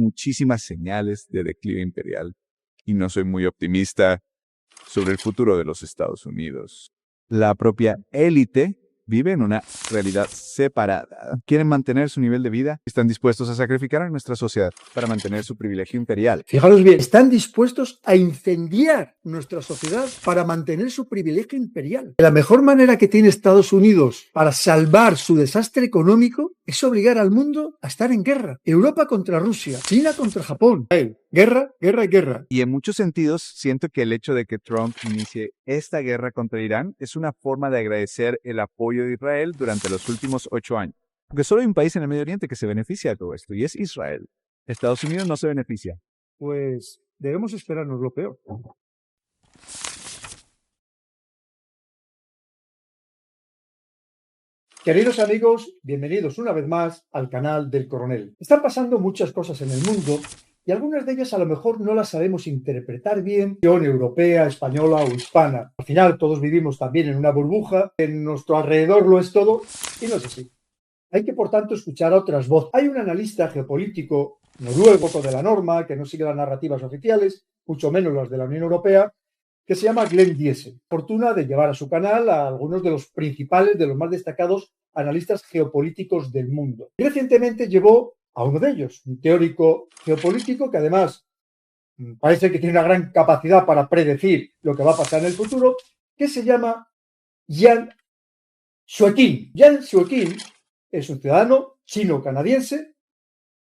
muchísimas señales de declive imperial y no soy muy optimista sobre el futuro de los Estados Unidos. La propia élite vive en una realidad separada. Quieren mantener su nivel de vida, están dispuestos a sacrificar a nuestra sociedad para mantener su privilegio imperial. Fijaros bien, están dispuestos a incendiar nuestra sociedad para mantener su privilegio imperial. La mejor manera que tiene Estados Unidos para salvar su desastre económico es obligar al mundo a estar en guerra. Europa contra Rusia, China contra Japón. Guerra, guerra y guerra. Y en muchos sentidos, siento que el hecho de que Trump inicie esta guerra contra Irán es una forma de agradecer el apoyo de Israel durante los últimos 8 años. Porque solo hay un país en el Medio Oriente que se beneficia de todo esto, y es Israel. Estados Unidos no se beneficia. Pues debemos esperarnos lo peor. Queridos amigos, bienvenidos una vez más al canal del Coronel. Están pasando muchas cosas en el mundo y algunas de ellas a lo mejor no las sabemos interpretar bien, europea, española o hispana. Al final todos vivimos también en una burbuja, en nuestro alrededor lo es todo y no es así. Hay que, por tanto, escuchar a otras voces. Hay un analista geopolítico noruego de la norma, que no sigue las narrativas oficiales, mucho menos las de la Unión Europea, que se llama Glenn Diesen. Fortuna de llevar a su canal a algunos de los principales, de los más destacados analistas geopolíticos del mundo. Y recientemente llevó a uno de ellos, un teórico geopolítico que además parece que tiene una gran capacidad para predecir lo que va a pasar en el futuro, que se llama Jan Shueqin. Jan Shueqin es un ciudadano chino-canadiense,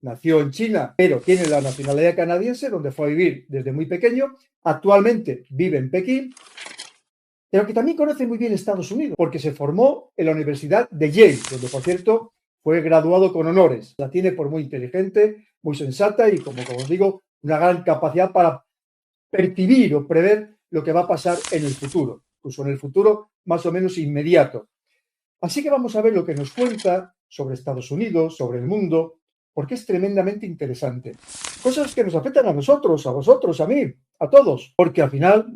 nació en China, pero tiene la nacionalidad canadiense, donde fue a vivir desde muy pequeño. Actualmente vive en Pekín, pero que también conoce muy bien Estados Unidos, porque se formó en la Universidad de Yale, donde, por cierto, fue graduado con honores. La tiene por muy inteligente, muy sensata y, como os digo, una gran capacidad para percibir o prever lo que va a pasar en el futuro, incluso en el futuro más o menos inmediato. Así que vamos a ver lo que nos cuenta sobre Estados Unidos, sobre el mundo, porque es tremendamente interesante. Cosas que nos afectan a nosotros, a vosotros, a mí, a todos, porque al final,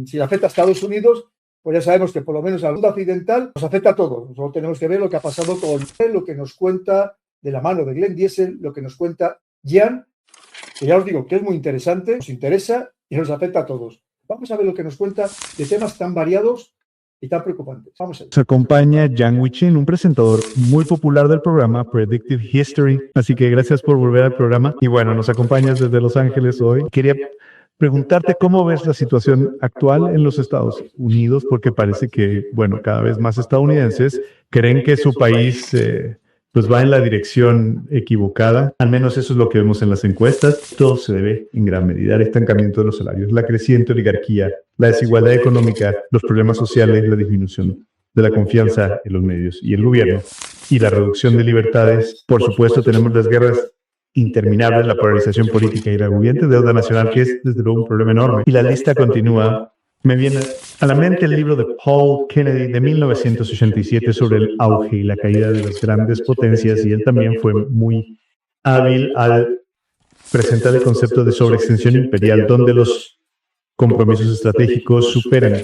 si le afecta a Estados Unidos, pues ya sabemos que por lo menos al mundo occidental nos afecta a todos. Solo tenemos que ver lo que ha pasado con lo que nos cuenta de la mano de Glenn Diesen, lo que nos cuenta Jan, que ya os digo que es muy interesante, nos interesa y nos afecta a todos. Vamos a ver lo que nos cuenta de temas tan variados y tan preocupantes. Vamos a ver. Nos acompaña Yang Wichin, un presentador muy popular del programa Predictive History. Así que gracias por volver al programa. Y bueno, nos acompañas desde Los Ángeles hoy. Quería preguntarte cómo ves la situación actual en los Estados Unidos, porque parece que, bueno, cada vez más estadounidenses creen que su país pues va en la dirección equivocada. Al menos eso es lo que vemos en las encuestas. Todo se debe en gran medida al estancamiento de los salarios, la creciente oligarquía, la desigualdad económica, los problemas sociales, la disminución de la confianza en los medios y el gobierno, y la reducción de libertades. Por supuesto, tenemos las guerras interminables, la polarización política y la agobiante deuda nacional, que es desde luego un problema enorme. Y la lista continúa. Me viene a la mente el libro de Paul Kennedy de 1987 sobre el auge y la caída de las grandes potencias, y él también fue muy hábil al presentar el concepto de sobreextensión imperial, donde los compromisos estratégicos superan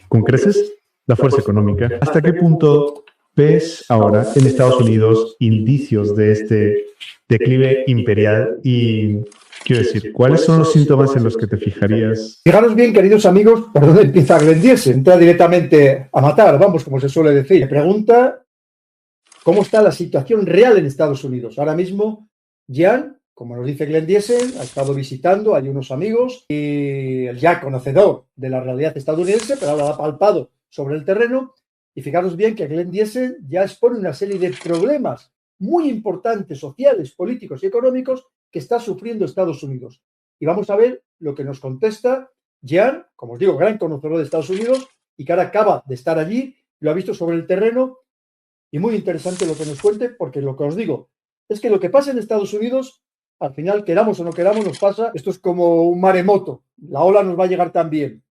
con creces la fuerza económica. ¿Hasta qué punto ves ahora en Estados Unidos indicios de este declive imperial? Y quiero decir, ¿cuáles son los síntomas en los que te fijarías? Fijaros bien, queridos amigos, por dónde empieza Glenn Diesen. Entra directamente a matar, vamos, como se suele decir. Me pregunta cómo está la situación real en Estados Unidos. Ahora mismo, Jan, como nos dice Glenn Diesen, ha estado visitando, hay unos amigos, y el ya conocedor de la realidad estadounidense, pero ahora ha palpado sobre el terreno. Y fijaros bien que Glenn Diesen ya expone una serie de problemas muy importantes, sociales, políticos y económicos, que está sufriendo Estados Unidos. Y vamos a ver lo que nos contesta Jan, como os digo, gran conocedor de Estados Unidos, y que ahora acaba de estar allí, lo ha visto sobre el terreno, y muy interesante lo que nos cuente, porque lo que os digo es que lo que pasa en Estados Unidos, al final, queramos o no queramos, nos pasa. Esto es como un maremoto, la ola nos va a llegar también.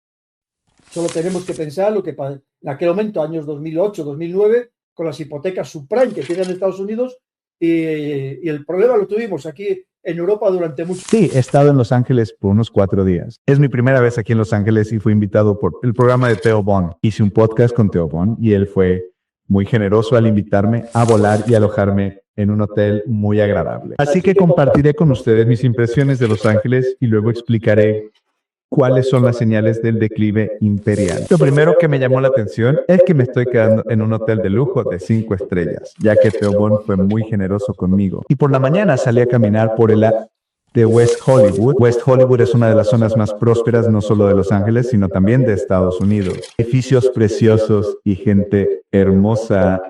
Solo tenemos que pensar lo que en aquel momento, años 2008, 2009, con las hipotecas subprime que tienen Estados Unidos, y el problema lo tuvimos aquí en Europa durante mucho tiempo. Sí, he estado en Los Ángeles por unos 4 días. Es mi primera vez aquí en Los Ángeles y fui invitado por el programa de Theo Von. Hice un podcast con Theo Von y él fue muy generoso al invitarme a volar y alojarme en un hotel muy agradable. Así que compartiré con ustedes mis impresiones de Los Ángeles y luego explicaré cuáles son las señales del declive imperial. Lo primero que me llamó la atención es que me estoy quedando en un hotel de lujo de 5 estrellas, ya que Theobald fue muy generoso conmigo. Y por la mañana salí a caminar por el de West Hollywood. West Hollywood es una de las zonas más prósperas no solo de Los Ángeles, sino también de Estados Unidos. Edificios preciosos y gente hermosa.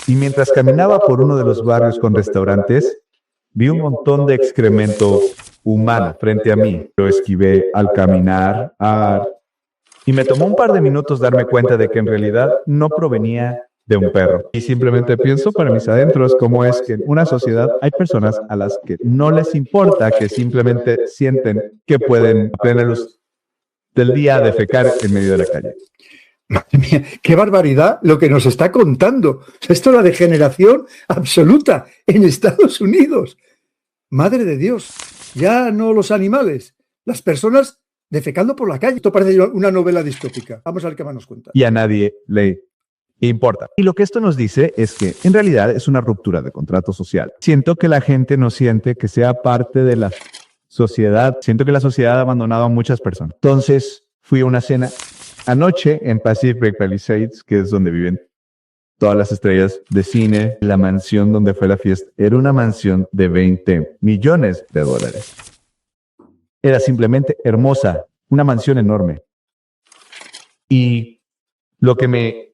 Y mientras caminaba por uno de los barrios con restaurantes, vi un montón de excremento humano frente a mí. Lo esquivé al caminar y me tomó un par de minutos darme cuenta de que en realidad no provenía de un perro. Y simplemente pienso para mis adentros cómo es que en una sociedad hay personas a las que no les importa, que simplemente sienten que pueden a plena luz del día defecar en medio de la calle. Madre mía, qué barbaridad lo que nos está contando. Esto es la degeneración absoluta en Estados Unidos. Madre de Dios, ya no los animales, las personas defecando por la calle. Esto parece una novela distópica. Vamos a ver qué más nos cuenta. Y a nadie le importa. Y lo que esto nos dice es que en realidad es una ruptura de contrato social. Siento que la gente no siente que sea parte de la sociedad. Siento que la sociedad ha abandonado a muchas personas. Entonces fui a una cena anoche en Pacific Palisades, que es donde viven todas las estrellas de cine. La mansión donde fue la fiesta era una mansión de $20 millones. Era simplemente hermosa, una mansión enorme. Y lo que me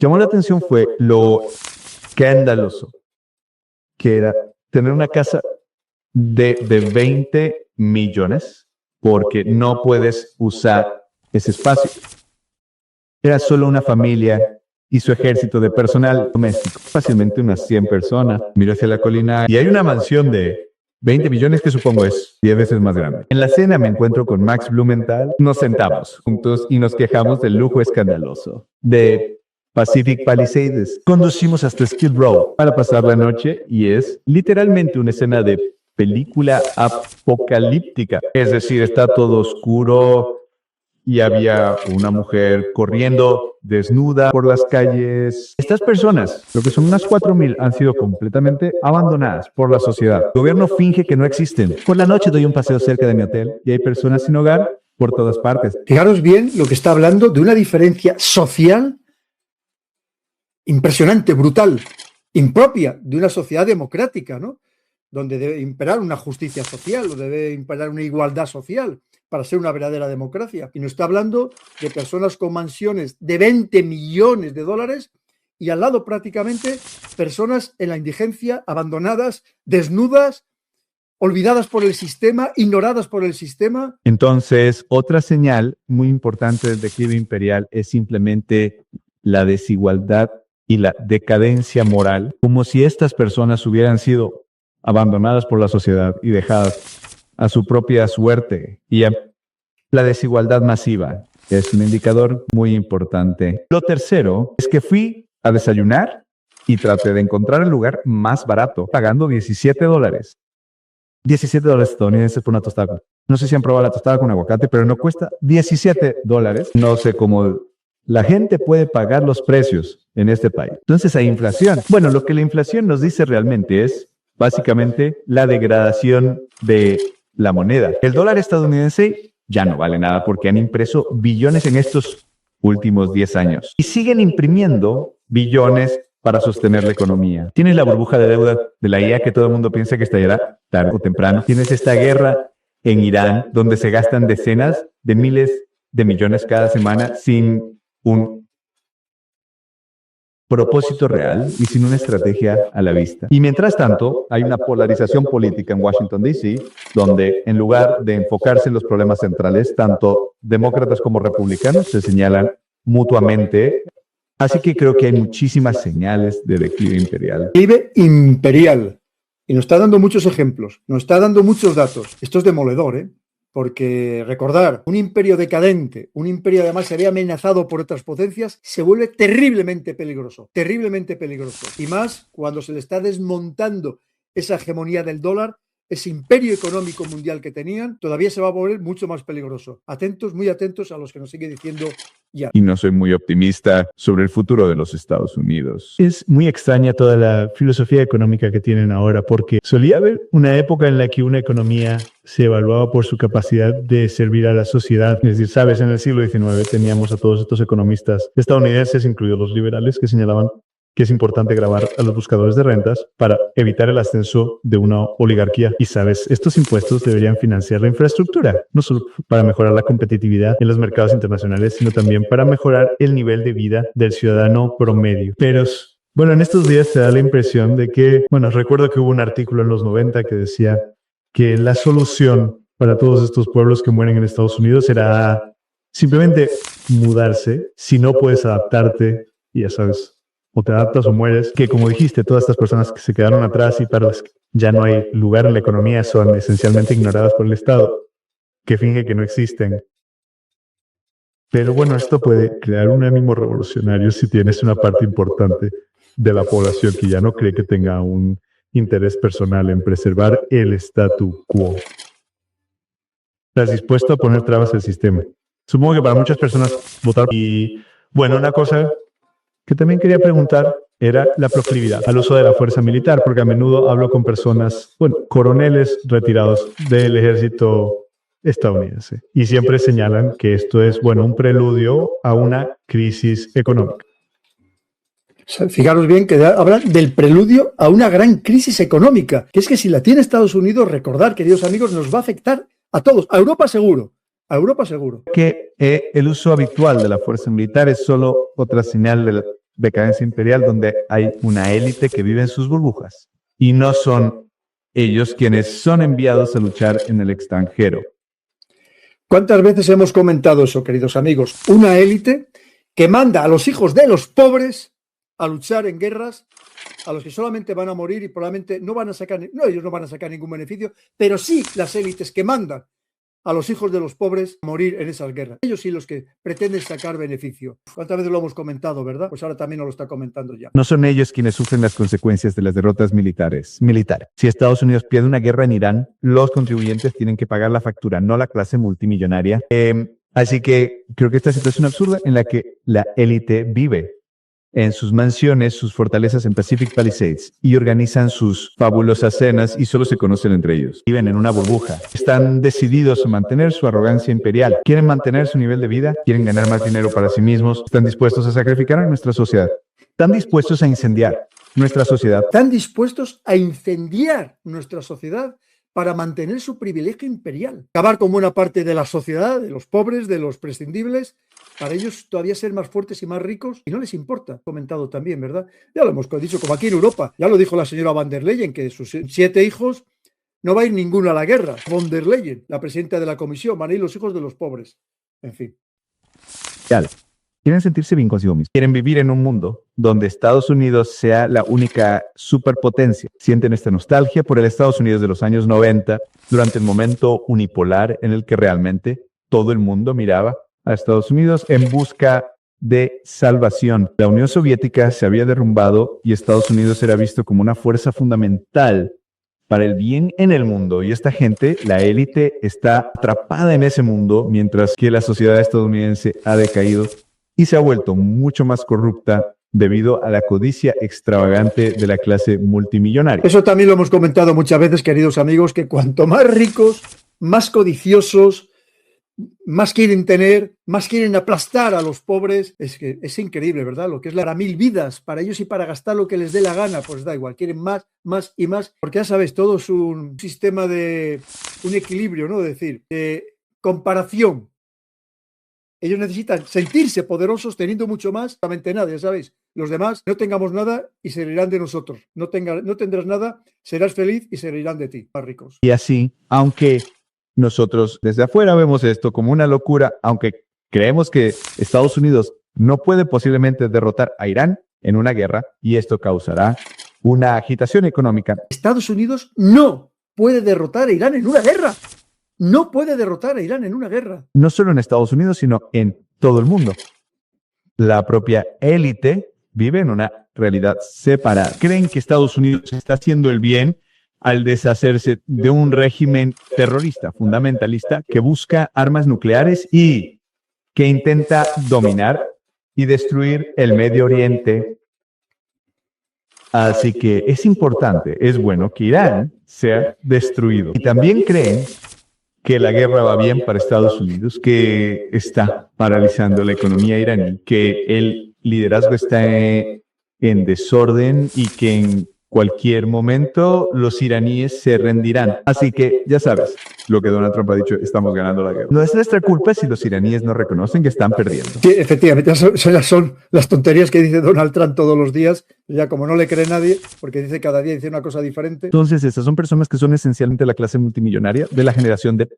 llamó la atención fue lo escandaloso que era tener una casa de 20 millones porque no puedes usar ese espacio. Era solo una familia y su ejército de personal doméstico, fácilmente unas 100 personas. Miro hacia la colina y hay una mansión de 20 millones que supongo es 10 veces más grande. En la cena me encuentro con Max Blumenthal. Nos sentamos juntos y nos quejamos del lujo escandaloso de Pacific Palisades. Conducimos hasta Skid Row para pasar la noche y es literalmente una escena de película apocalíptica. Es decir, está todo oscuro y había una mujer corriendo desnuda por las calles. Estas personas, creo que son unas 4,000, han sido completamente abandonadas por la sociedad. El gobierno finge que no existen. Por la noche doy un paseo cerca de mi hotel y hay personas sin hogar por todas partes. Fijaros bien lo que está hablando de una diferencia social impresionante, brutal, impropia de una sociedad democrática, ¿no? Donde debe imperar una justicia social, donde debe imperar una igualdad social para ser una verdadera democracia. Y nos está hablando de personas con mansiones de 20 millones de dólares y al lado prácticamente personas en la indigencia, abandonadas, desnudas, olvidadas por el sistema, ignoradas por el sistema. Entonces, otra señal muy importante del declive imperial es simplemente la desigualdad y la decadencia moral, como si estas personas hubieran sido abandonadas por la sociedad y dejadas a su propia suerte. Y la desigualdad masiva es un indicador muy importante. Lo tercero es que fui a desayunar y traté de encontrar el lugar más barato, pagando $17. $17 estadounidenses por una tostada. No sé si han probado la tostada con aguacate, pero no cuesta $17. No sé cómo la gente puede pagar los precios en este país. Entonces hay inflación. Bueno, lo que la inflación nos dice realmente es básicamente la degradación de la moneda. El dólar estadounidense ya no vale nada porque han impreso billones en estos últimos 10 años y siguen imprimiendo billones para sostener la economía. Tienes la burbuja de deuda de la IA que todo el mundo piensa que estallará tarde o temprano. Tienes esta guerra en Irán donde se gastan decenas de miles de millones cada semana sin un propósito real y sin una estrategia a la vista. Y mientras tanto, hay una polarización política en Washington, D.C., donde en lugar de enfocarse en los problemas centrales, tanto demócratas como republicanos se señalan mutuamente. Así que creo que hay muchísimas señales de declive imperial. Declive imperial. Y nos está dando muchos ejemplos, nos está dando muchos datos. Esto es demoledor, ¿eh? Porque recordar, un imperio decadente, un imperio además se ve amenazado por otras potencias, se vuelve terriblemente peligroso. Y más cuando se le está desmontando esa hegemonía del dólar ese imperio económico mundial que tenían, todavía se va a volver mucho más peligroso. Atentos, muy atentos a los que nos sigue diciendo ya. Y no soy muy optimista sobre el futuro de los Estados Unidos. Es muy extraña toda la filosofía económica que tienen ahora, porque solía haber una época en la que una economía se evaluaba por su capacidad de servir a la sociedad. Es decir, sabes, en el siglo XIX teníamos a todos estos economistas estadounidenses, incluidos los liberales, que señalaban que es importante gravar a los buscadores de rentas para evitar el ascenso de una oligarquía. Y sabes, estos impuestos deberían financiar la infraestructura, no solo para mejorar la competitividad en los mercados internacionales, sino también para mejorar el nivel de vida del ciudadano promedio. Pero bueno, en estos días se da la impresión de que, bueno, recuerdo que hubo un artículo en los 90 que decía que la solución para todos estos pueblos que mueren en Estados Unidos era simplemente mudarse. Si no puedes adaptarte, ya sabes, o te adaptas o mueres, que como dijiste, todas estas personas que se quedaron atrás y para las que ya no hay lugar en la economía son esencialmente ignoradas por el Estado, que finge que no existen. Pero bueno, esto puede crear un ánimo revolucionario si tienes una parte importante de la población que ya no cree que tenga un interés personal en preservar el statu quo. ¿Estás dispuesto a poner trabas al sistema? Supongo que para muchas personas votar. Y bueno, una cosa que también quería preguntar era la proclividad al uso de la fuerza militar, porque a menudo hablo con personas, bueno, coroneles retirados del ejército estadounidense, y siempre señalan que esto es, bueno, un preludio a una crisis económica. Fijaros bien que hablan del preludio a una gran crisis económica, que es que si la tiene Estados Unidos, recordad, queridos amigos, nos va a afectar a todos, a Europa seguro. A Europa seguro. Que el uso habitual de la fuerza militar es solo otra señal de la decadencia imperial, donde hay una élite que vive en sus burbujas y no son ellos quienes son enviados a luchar en el extranjero. ¿Cuántas veces hemos comentado eso, queridos amigos? Una élite que manda a los hijos de los pobres a luchar en guerras a los que solamente van a morir y probablemente no van a sacar, no, ellos no van a sacar ningún beneficio, pero sí las élites que mandan a los hijos de los pobres a morir en esas guerras. Ellos sí los que pretenden sacar beneficio. ¿Cuántas veces lo hemos comentado, verdad? Pues ahora también nos lo está comentando ya. No son ellos quienes sufren las consecuencias de las derrotas militares. Si Estados Unidos pierde una guerra en Irán, los contribuyentes tienen que pagar la factura, no la clase multimillonaria. Así que creo que esta situación absurda en la que la élite vive en sus mansiones, sus fortalezas en Pacific Palisades y organizan sus fabulosas cenas y solo se conocen entre ellos. Viven en una burbuja. Están decididos a mantener su arrogancia imperial. Quieren mantener su nivel de vida, quieren ganar más dinero para sí mismos, están dispuestos a sacrificar a nuestra sociedad. Están dispuestos a incendiar nuestra sociedad. Están dispuestos a incendiar nuestra sociedad para mantener su privilegio imperial. Acabar con buena parte de la sociedad, de los pobres, de los prescindibles, para ellos todavía ser más fuertes y más ricos, y no les importa. Comentado también, ¿verdad? Ya lo hemos dicho, como aquí en Europa. Ya lo dijo la señora Van der Leyen, que de sus 7 hijos no va a ir ninguno a la guerra. Von der Leyen, la presidenta de la comisión, van a ir los hijos de los pobres. En fin. Quieren sentirse bien consigo mismos. Quieren vivir en un mundo donde Estados Unidos sea la única superpotencia. Sienten esta nostalgia por el Estados Unidos de los años 90, durante el momento unipolar en el que realmente todo el mundo miraba a Estados Unidos en busca de salvación. La Unión Soviética se había derrumbado y Estados Unidos era visto como una fuerza fundamental para el bien en el mundo. Y esta gente, la élite, está atrapada en ese mundo, mientras que la sociedad estadounidense ha decaído y se ha vuelto mucho más corrupta debido a la codicia extravagante de la clase multimillonaria. Eso también lo hemos comentado muchas veces, queridos amigos, que cuanto más ricos, más codiciosos, más quieren tener, más quieren aplastar a los pobres. Es que es increíble, ¿verdad? Lo que es para 1000 vidas, para ellos y para gastar lo que les dé la gana, pues da igual, quieren más, más y más, porque ya sabes, todo es un sistema de un equilibrio, ¿no? Es decir, comparación. Ellos necesitan sentirse poderosos teniendo mucho más, solamente nada, ya sabéis. Los demás no tengamos nada y se reirán de nosotros. No tendrás nada, serás feliz y se reirán de ti, más ricos. Y así, aunque nosotros desde afuera vemos esto como una locura, aunque creemos que Estados Unidos no puede posiblemente derrotar a Irán en una guerra, y esto causará una agitación económica. Estados Unidos no puede derrotar a Irán en una guerra. No puede derrotar a Irán en una guerra. No solo en Estados Unidos, sino en todo el mundo. La propia élite vive en una realidad separada. Creen que Estados Unidos está haciendo el bien al deshacerse de un régimen terrorista, fundamentalista, que busca armas nucleares y que intenta dominar y destruir el Medio Oriente. Así que es importante, es bueno que Irán sea destruido. Y también creen que la guerra va bien para Estados Unidos, que está paralizando la economía iraní, que el liderazgo está en desorden y que en cualquier momento los iraníes se rendirán. Así que, ya sabes, lo que Donald Trump ha dicho, estamos ganando la guerra. No es nuestra culpa si los iraníes no reconocen que están perdiendo. Sí, efectivamente, esas son las tonterías que dice Donald Trump todos los días, ya como no le cree nadie, porque dice cada día dice una cosa diferente. Entonces, estas son personas que son esencialmente la clase multimillonaria de la generación de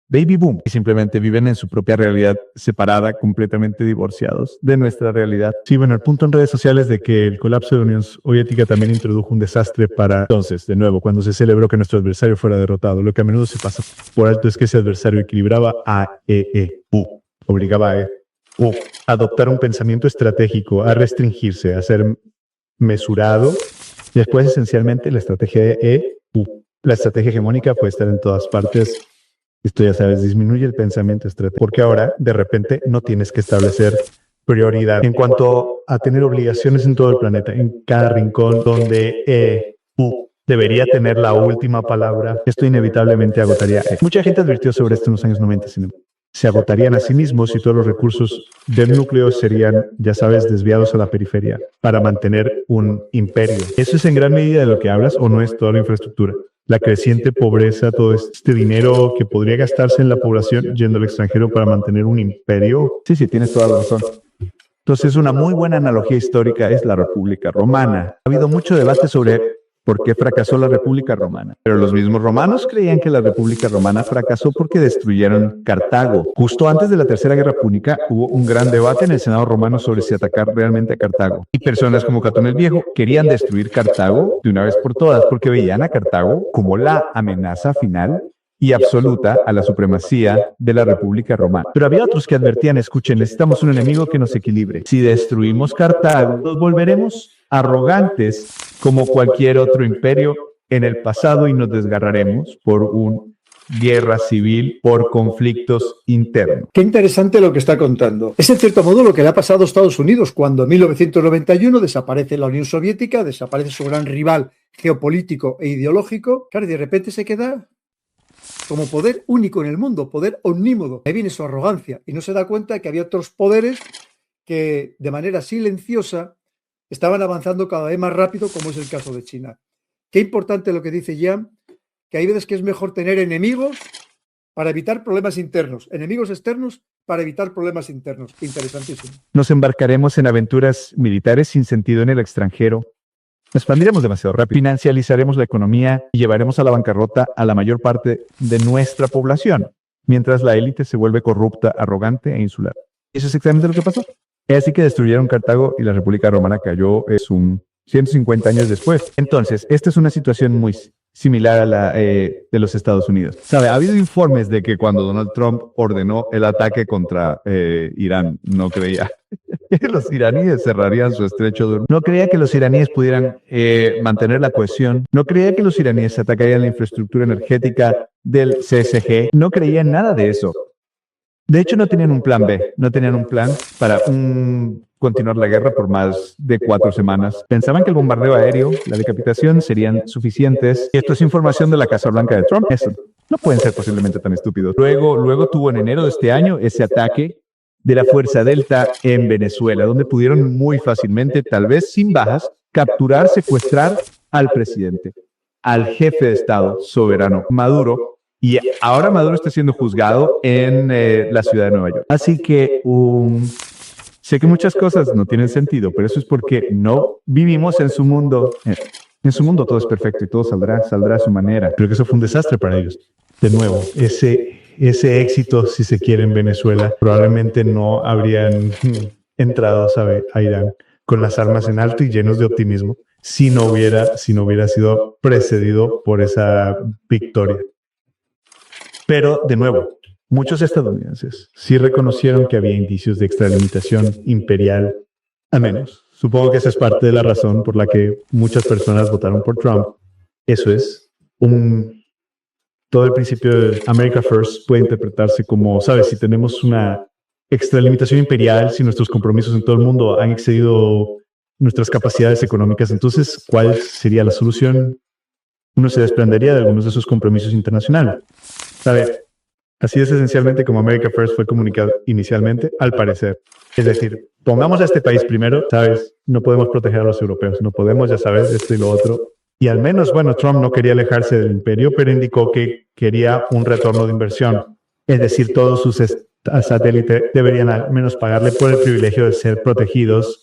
Baby Boom, y simplemente viven en su propia realidad separada, completamente divorciados de nuestra realidad. Sí, bueno, el punto en redes sociales de que el colapso de la Unión Soviética también introdujo un desastre para entonces, de nuevo, cuando se celebró que nuestro adversario fuera derrotado, lo que a menudo se pasa por alto es que ese adversario equilibraba a obligaba a adoptar un pensamiento estratégico, a restringirse, a ser mesurado. Después, esencialmente, la estrategia de la estrategia hegemónica puede estar en todas partes. Esto, ya sabes, disminuye el pensamiento estratégico, porque ahora, de repente, no tienes que establecer prioridad en cuanto a tener obligaciones en todo el planeta, en cada rincón donde debería tener la última palabra. Esto inevitablemente agotaría. Mucha gente advirtió sobre esto en los años 90, se agotarían a sí mismos y todos los recursos del núcleo serían, ya sabes, desviados a la periferia para mantener un imperio. ¿Eso es en gran medida de lo que hablas o no es toda la infraestructura? La creciente pobreza, todo este dinero que podría gastarse en la población yendo al extranjero para mantener un imperio. Sí, tienes toda la razón. Entonces, una muy buena analogía histórica es la República Romana. Ha habido mucho debate sobre por qué fracasó la República Romana. Pero los mismos romanos creían que la República Romana fracasó porque destruyeron Cartago. Justo antes de la Tercera Guerra Púnica hubo un gran debate en el Senado romano sobre si atacar realmente a Cartago. Y personas como Catón el Viejo querían destruir Cartago de una vez por todas porque veían a Cartago como la amenaza final y absoluta a la supremacía de la República Romana. Pero había otros que advertían, escuchen, necesitamos un enemigo que nos equilibre. Si destruimos Cartago, nos volveremos arrogantes como cualquier otro imperio en el pasado y nos desgarraremos por una guerra civil, por conflictos internos. Qué interesante lo que está contando. Es en cierto modo lo que le ha pasado a Estados Unidos cuando en 1991 desaparece la Unión Soviética, desaparece su gran rival geopolítico e ideológico, claro, y de repente se queda como poder único en el mundo, poder omnímodo. Ahí viene su arrogancia y no se da cuenta de que había otros poderes que de manera silenciosa estaban avanzando cada vez más rápido, como es el caso de China. Qué importante lo que dice Jan, que hay veces que es mejor tener enemigos para evitar problemas internos, enemigos externos para evitar problemas internos. Interesantísimo. Nos embarcaremos en aventuras militares sin sentido en el extranjero. Nos expandiremos demasiado rápido. Financializaremos la economía y llevaremos a la bancarrota a la mayor parte de nuestra población, mientras la élite se vuelve corrupta, arrogante e insular. Eso es exactamente lo que pasó. Es así que destruyeron Cartago y la República Romana cayó 150 años después. Entonces, esta es una situación muy similar a la de los Estados Unidos. ¿Sabe? Ha habido informes de que cuando Donald Trump ordenó el ataque contra Irán, no creía que los iraníes cerrarían su estrecho de Hormuz. No creía que los iraníes pudieran mantener la cohesión. No creía que los iraníes atacarían la infraestructura energética del CSG. No creía en nada de eso. De hecho, no tenían un plan B, no tenían un plan para continuar la guerra por más de 4 semanas. Pensaban que el bombardeo aéreo, la decapitación serían suficientes. Esto es información de la Casa Blanca de Trump. Eso no pueden ser posiblemente tan estúpidos. Luego tuvo en enero de este año ese ataque de la Fuerza Delta en Venezuela, donde pudieron muy fácilmente, tal vez sin bajas, capturar, secuestrar al presidente, al jefe de Estado soberano, Maduro. Y ahora Maduro está siendo juzgado en la ciudad de Nueva York. Así que sé que muchas cosas no tienen sentido, pero eso es porque no vivimos en su mundo. En su mundo todo es perfecto y todo saldrá a su manera. Creo que eso fue un desastre para ellos. De nuevo, ese éxito, si se quiere, en Venezuela, probablemente no habrían entrado, a Irán con las armas en alto y llenos de optimismo si no hubiera sido precedido por esa victoria. Pero, de nuevo, muchos estadounidenses sí reconocieron que había indicios de extralimitación imperial, a menos. Supongo que esa es parte de la razón por la que muchas personas votaron por Trump. Eso es todo el principio de America First puede interpretarse como, ¿sabes? Si tenemos una extralimitación imperial, si nuestros compromisos en todo el mundo han excedido nuestras capacidades económicas, entonces, ¿cuál sería la solución? Uno se desprendería de algunos de esos compromisos internacionales. ¿Sabe? Así es esencialmente como America First fue comunicado inicialmente, al parecer. Es decir, pongamos a este país primero, ¿sabes? No podemos proteger a los europeos, no podemos, ya sabes, esto y lo otro. Y al menos, bueno, Trump no quería alejarse del imperio, pero indicó que quería un retorno de inversión. Es decir, todos sus satélites deberían al menos pagarle por el privilegio de ser protegidos.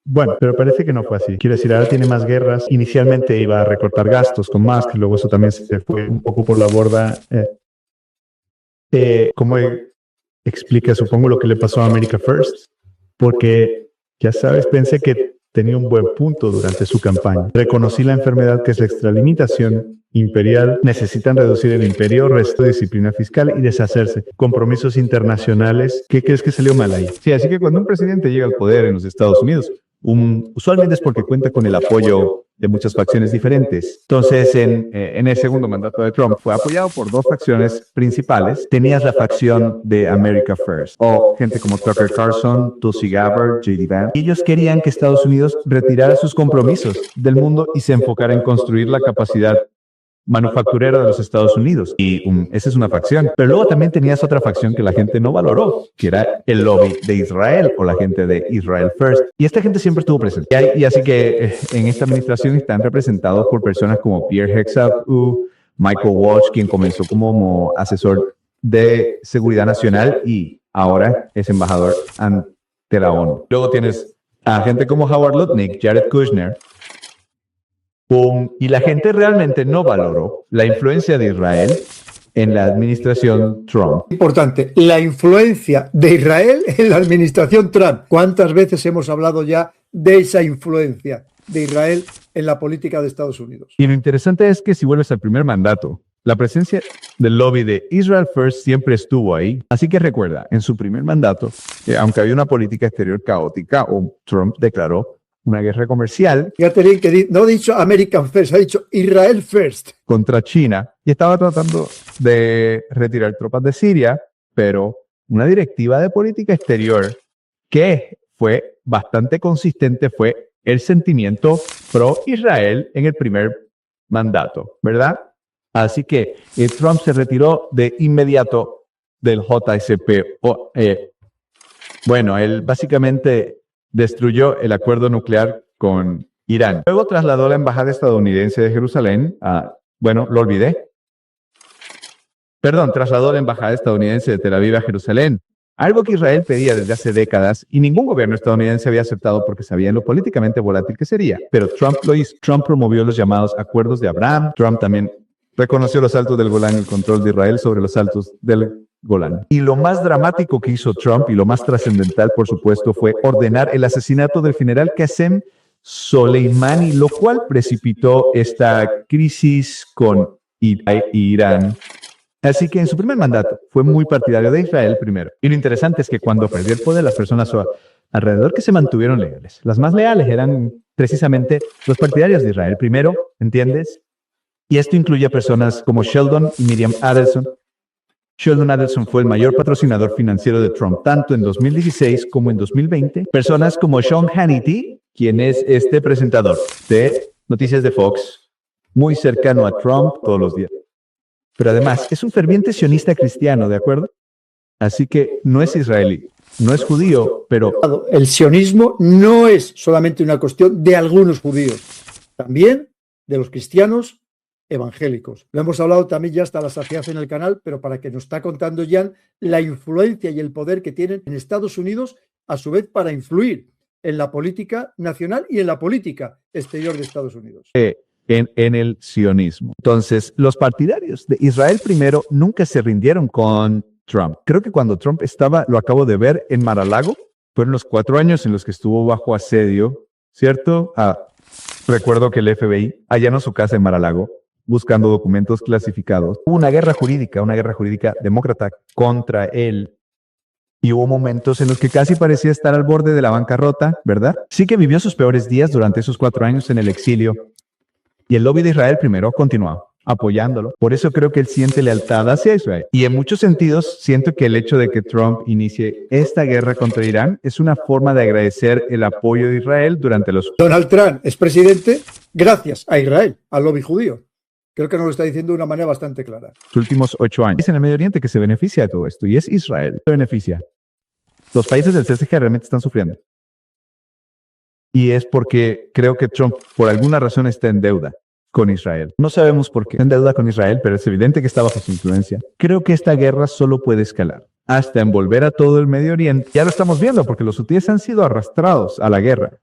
Bueno, pero parece que no fue así. Quiero decir, ahora tiene más guerras. Inicialmente iba a recortar gastos con Musk, y luego eso también se fue un poco por la borda. ¿Cómo explica, supongo, lo que le pasó a America First? Porque, ya sabes, pensé que tenía un buen punto durante su campaña. Reconocí la enfermedad que es la extralimitación imperial. Necesitan reducir el imperio, resto de disciplina fiscal y deshacerse. Compromisos internacionales. ¿Qué crees que salió mal ahí? Sí, así que cuando un presidente llega al poder en los Estados Unidos, usualmente es porque cuenta con el apoyo de muchas facciones diferentes. Entonces, en el segundo mandato de Trump fue apoyado por dos facciones principales. Tenías la facción de America First, o gente como Tucker Carlson, Tulsi Gabbard, J.D. Vance. Ellos querían que Estados Unidos retirara sus compromisos del mundo y se enfocara en construir la capacidad manufacturera de los Estados Unidos. Y esa es una facción. Pero luego también tenías otra facción que la gente no valoró, que era el lobby de Israel o la gente de Israel First. Y esta gente siempre estuvo presente. Y así que en esta administración están representados por personas como Pierre Hegseth, Michael Walsh, quien comenzó como asesor de seguridad nacional y ahora es embajador ante la ONU. Luego tienes a gente como Howard Lutnick, Jared Kushner, y la gente realmente no valoró la influencia de Israel en la administración Trump. Importante, la influencia de Israel en la administración Trump. ¿Cuántas veces hemos hablado ya de esa influencia de Israel en la política de Estados Unidos? Y lo interesante es que si vuelves al primer mandato, la presencia del lobby de Israel First siempre estuvo ahí. Así que recuerda, en su primer mandato, aunque había una política exterior caótica, Trump declaró una guerra comercial. Fíjate bien que no ha dicho American First, ha dicho Israel First. Contra China y estaba tratando de retirar tropas de Siria, pero una directiva de política exterior que fue bastante consistente fue el sentimiento pro-Israel en el primer mandato, ¿verdad? Así que Trump se retiró de inmediato del JSP. Bueno, él básicamente destruyó el acuerdo nuclear con Irán. Luego trasladó la embajada estadounidense de Jerusalén lo olvidé. Trasladó la embajada estadounidense de Tel Aviv a Jerusalén. Algo que Israel pedía desde hace décadas y ningún gobierno estadounidense había aceptado porque sabía lo políticamente volátil que sería. Pero Trump lo hizo. Trump promovió los llamados acuerdos de Abraham. Trump también reconoció los altos del Golán y el control de Israel sobre los altos del Golán. Y lo más dramático que hizo Trump y lo más trascendental, por supuesto, fue ordenar el asesinato del general Qasem Soleimani, lo cual precipitó esta crisis con Irán. Así que en su primer mandato fue muy partidario de Israel primero. Y lo interesante es que cuando perdió el poder, las personas alrededor que se mantuvieron leales. Las más leales eran precisamente los partidarios de Israel primero, ¿entiendes? Y esto incluye a personas como Sheldon y Miriam Adelson. Sheldon Adelson fue el mayor patrocinador financiero de Trump, tanto en 2016 como en 2020. Personas como Sean Hannity, quien es este presentador de Noticias de Fox, muy cercano a Trump todos los días. Pero además es un ferviente sionista cristiano, ¿de acuerdo? Así que no es israelí, no es judío, pero el sionismo no es solamente una cuestión de algunos judíos, también de los cristianos evangélicos. Lo hemos hablado también ya hasta la saciedad en el canal, pero para que nos está contando Jan la influencia y el poder que tienen en Estados Unidos, a su vez para influir en la política nacional y en la política exterior de Estados Unidos. En el sionismo. Entonces, los partidarios de Israel primero nunca se rindieron con Trump. Creo que cuando Trump estaba, lo acabo de ver, en Mar-a-Lago, fueron los 4 años en los que estuvo bajo asedio, ¿cierto? Recuerdo que el FBI allanó su casa en Mar-a-Lago buscando documentos clasificados. Hubo una guerra jurídica demócrata contra él. Y hubo momentos en los que casi parecía estar al borde de la bancarrota, ¿verdad? Sí que vivió sus peores días durante esos 4 años en el exilio. Y el lobby de Israel primero continuó apoyándolo. Por eso creo que él siente lealtad hacia Israel. Y en muchos sentidos, siento que el hecho de que Trump inicie esta guerra contra Irán es una forma de agradecer el apoyo de Israel durante los... Donald Trump es presidente gracias a Israel, al lobby judío. Creo que nos lo está diciendo de una manera bastante clara. últimos 8 años. Es en el Medio Oriente que se beneficia de todo esto, y es Israel. Se beneficia. Los países del CSG realmente están sufriendo. Y es porque creo que Trump, por alguna razón, está en deuda con Israel. No sabemos por qué está en deuda con Israel, pero es evidente que está bajo su influencia. Creo que esta guerra solo puede escalar hasta envolver a todo el Medio Oriente. Ya lo estamos viendo, porque los hutíes han sido arrastrados a la guerra.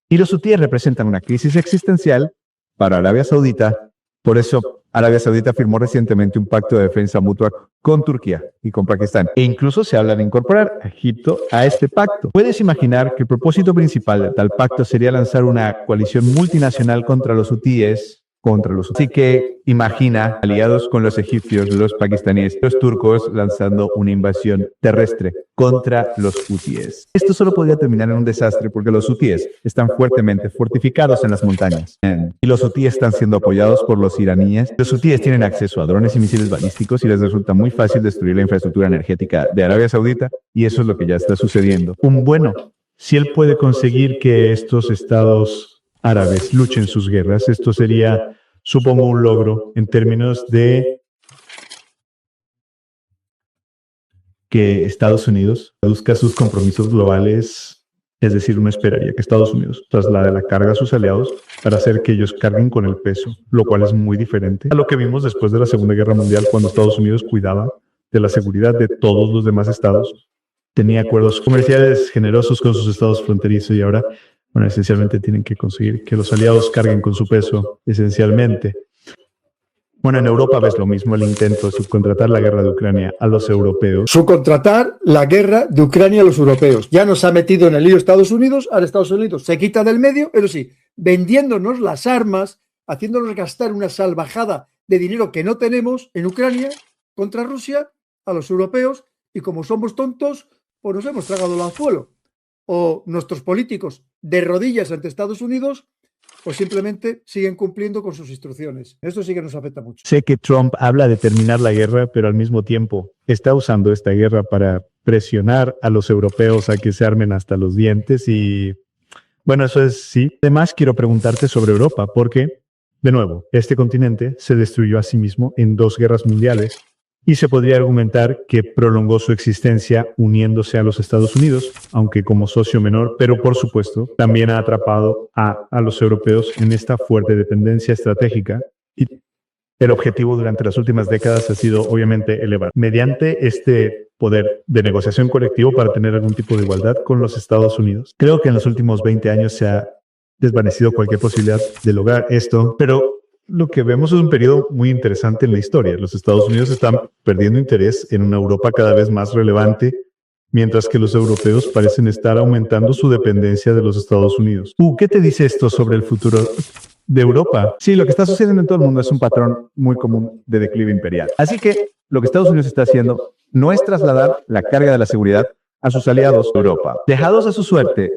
Y los hutíes representan una crisis existencial para Arabia Saudita. Por eso, Arabia Saudita firmó recientemente un pacto de defensa mutua con Turquía y con Pakistán. E incluso se habla de incorporar a Egipto a este pacto. Puedes imaginar que el propósito principal de tal pacto sería lanzar una coalición multinacional contra los hutíes. Así que imagina aliados con los egipcios, los pakistaníes, los turcos lanzando una invasión terrestre contra los hutíes. Esto solo podría terminar en un desastre porque los hutíes están fuertemente fortificados en las montañas. Y los hutíes están siendo apoyados por los iraníes. Los hutíes tienen acceso a drones y misiles balísticos y les resulta muy fácil destruir la infraestructura energética de Arabia Saudita, y eso es lo que ya está sucediendo. Bueno, si él puede conseguir que estos estados árabes luchen sus guerras, esto sería, supongo, un logro en términos de que Estados Unidos reduzca sus compromisos globales. Es decir, uno esperaría que Estados Unidos traslade la carga a sus aliados para hacer que ellos carguen con el peso, lo cual es muy diferente a lo que vimos después de la Segunda Guerra Mundial, cuando Estados Unidos cuidaba de la seguridad de todos los demás estados, tenía acuerdos comerciales generosos con sus estados fronterizos, y ahora, bueno, esencialmente tienen que conseguir que los aliados carguen con su peso, esencialmente. Bueno, en Europa ves lo mismo, el intento de subcontratar la guerra de Ucrania a los europeos. Subcontratar la guerra de Ucrania a los europeos. Ya nos ha metido en el lío Estados Unidos, ahora Estados Unidos se quita del medio, pero sí, vendiéndonos las armas, haciéndonos gastar una salvajada de dinero que no tenemos en Ucrania contra Rusia a los europeos, y como somos tontos, pues nos hemos tragado el anzuelo. O nuestros políticos de rodillas ante Estados Unidos, pues simplemente siguen cumpliendo con sus instrucciones. Esto sí que nos afecta mucho. Sé que Trump habla de terminar la guerra, pero al mismo tiempo está usando esta guerra para presionar a los europeos a que se armen hasta los dientes, y bueno, eso es sí. Además, quiero preguntarte sobre Europa, porque, de nuevo, este continente se destruyó a sí mismo en 2 guerras mundiales. Y se podría argumentar que prolongó su existencia uniéndose a los Estados Unidos, aunque como socio menor, pero por supuesto también ha atrapado a los europeos en esta fuerte dependencia estratégica. Y el objetivo durante las últimas décadas ha sido obviamente elevar mediante este poder de negociación colectivo para tener algún tipo de igualdad con los Estados Unidos. Creo que en los últimos 20 años se ha desvanecido cualquier posibilidad de lograr esto, pero lo que vemos es un periodo muy interesante en la historia. Los Estados Unidos están perdiendo interés en una Europa cada vez más relevante, mientras que los europeos parecen estar aumentando su dependencia de los Estados Unidos. ¿Qué te dice esto sobre el futuro de Europa? Sí, lo que está sucediendo en todo el mundo es un patrón muy común de declive imperial. Así que lo que Estados Unidos está haciendo no es trasladar la carga de la seguridad a sus aliados de Europa. Dejados a su suerte,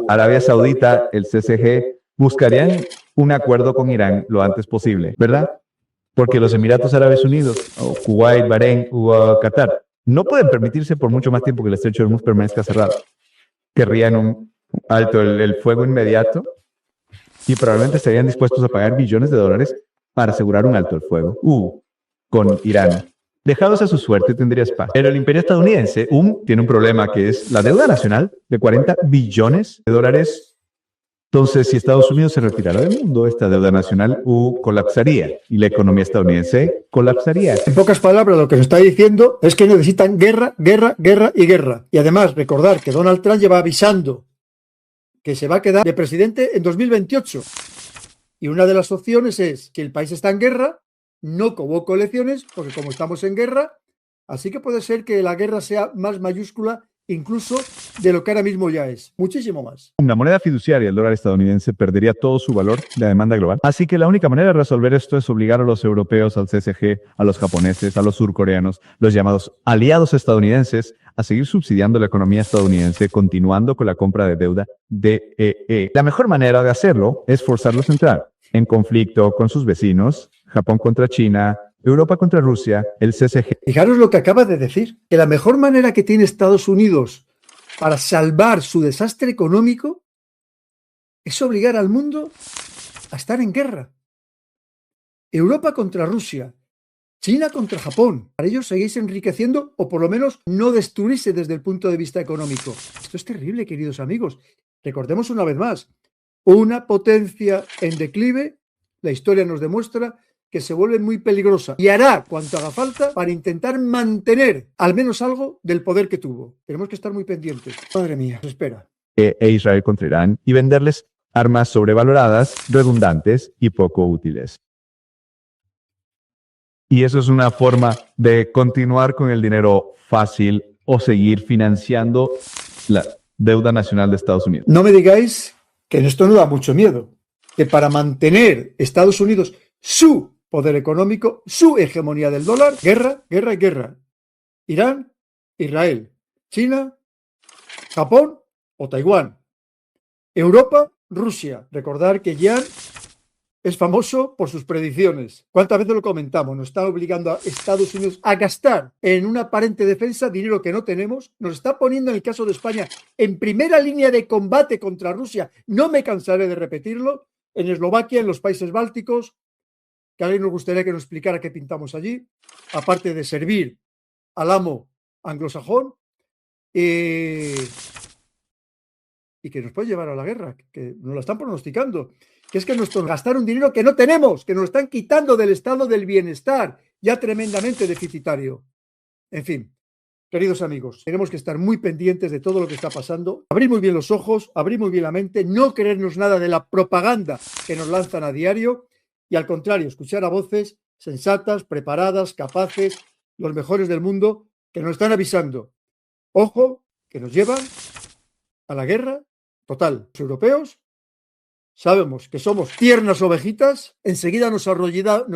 Arabia Saudita, el CSG, buscarían un acuerdo con Irán lo antes posible, ¿verdad? Porque los Emiratos Árabes Unidos, o Kuwait, Bahrein o Qatar, no pueden permitirse por mucho más tiempo que el estrecho de Hormuz permanezca cerrado. Querrían un alto el fuego inmediato y probablemente estarían dispuestos a pagar billones de dólares para asegurar un alto el fuego. Con Irán. Dejados a su suerte tendrías paz. Pero el imperio estadounidense tiene un problema, que es la deuda nacional de 40 billones de dólares. Entonces, si Estados Unidos se retirara del mundo, esta deuda nacional colapsaría y la economía estadounidense colapsaría. En pocas palabras, lo que se está diciendo es que necesitan guerra, guerra, guerra y guerra. Y además, recordar que Donald Trump lleva avisando que se va a quedar de presidente en 2028. Y una de las opciones es que el país está en guerra, no convoco elecciones, porque como estamos en guerra, así que puede ser que la guerra sea más mayúscula incluso de lo que ahora mismo ya es, muchísimo más. La moneda fiduciaria, el dólar estadounidense, perdería todo su valor de la demanda global. Así que la única manera de resolver esto es obligar a los europeos, al CSG, a los japoneses, a los surcoreanos, los llamados aliados estadounidenses, a seguir subsidiando la economía estadounidense, continuando con la compra de deuda DEE. La mejor manera de hacerlo es forzarlos a entrar en conflicto con sus vecinos, Japón contra China, Europa contra Rusia, el CCG. Fijaros lo que acaba de decir, que la mejor manera que tiene Estados Unidos para salvar su desastre económico es obligar al mundo a estar en guerra. Europa contra Rusia, China contra Japón. Para ellos seguís enriqueciendo o por lo menos no destruirse desde el punto de vista económico. Esto es terrible, queridos amigos. Recordemos una vez más, una potencia en declive, la historia nos demuestra que se vuelve muy peligrosa y hará cuanto haga falta para intentar mantener al menos algo del poder que tuvo. Tenemos que estar muy pendientes. Madre mía, nos espera. E Israel contra Irán y venderles armas sobrevaloradas, redundantes y poco útiles. Y eso es una forma de continuar con el dinero fácil o seguir financiando la deuda nacional de Estados Unidos. No me digáis que esto no da mucho miedo, que para mantener Estados Unidos su poder económico, su hegemonía del dólar, guerra, guerra y guerra. Irán, Israel, China, Japón o Taiwán. Europa, Rusia. Recordar que Yan es famoso por sus predicciones. ¿Cuántas veces lo comentamos? Nos está obligando a Estados Unidos a gastar en una aparente defensa dinero que no tenemos. Nos está poniendo, en el caso de España, en primera línea de combate contra Rusia. No me cansaré de repetirlo. En Eslovaquia, en los países bálticos, que a alguien nos gustaría que nos explicara qué pintamos allí, aparte de servir al amo anglosajón, y que nos puede llevar a la guerra, que nos la están pronosticando, que es que nos gastar un dinero que no tenemos, que nos lo están quitando del estado del bienestar, ya tremendamente deficitario. En fin, queridos amigos, tenemos que estar muy pendientes de todo lo que está pasando, abrir muy bien los ojos, abrir muy bien la mente, no creernos nada de la propaganda que nos lanzan a diario, y al contrario, escuchar a voces sensatas, preparadas, capaces, los mejores del mundo, que nos están avisando. Ojo, que nos llevan a la guerra total. Los europeos sabemos que somos tiernas ovejitas, enseguida nos arrodillamos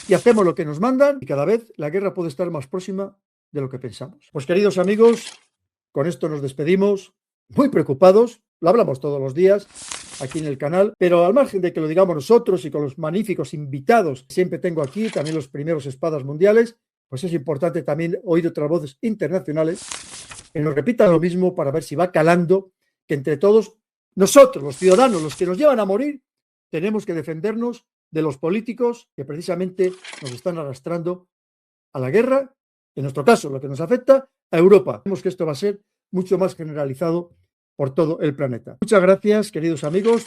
y hacemos lo que nos mandan, y cada vez la guerra puede estar más próxima de lo que pensamos. Pues queridos amigos, con esto nos despedimos, muy preocupados, lo hablamos todos los días aquí en el canal, pero al margen de que lo digamos nosotros y con los magníficos invitados que siempre tengo aquí, también los primeros espadas mundiales, pues es importante también oír otras voces internacionales que nos repitan lo mismo para ver si va calando, que entre todos, nosotros, los ciudadanos, los que nos llevan a morir, tenemos que defendernos de los políticos que precisamente nos están arrastrando a la guerra, en nuestro caso, lo que nos afecta a Europa. Vemos que esto va a ser mucho más generalizado por todo el planeta. Muchas gracias, queridos amigos.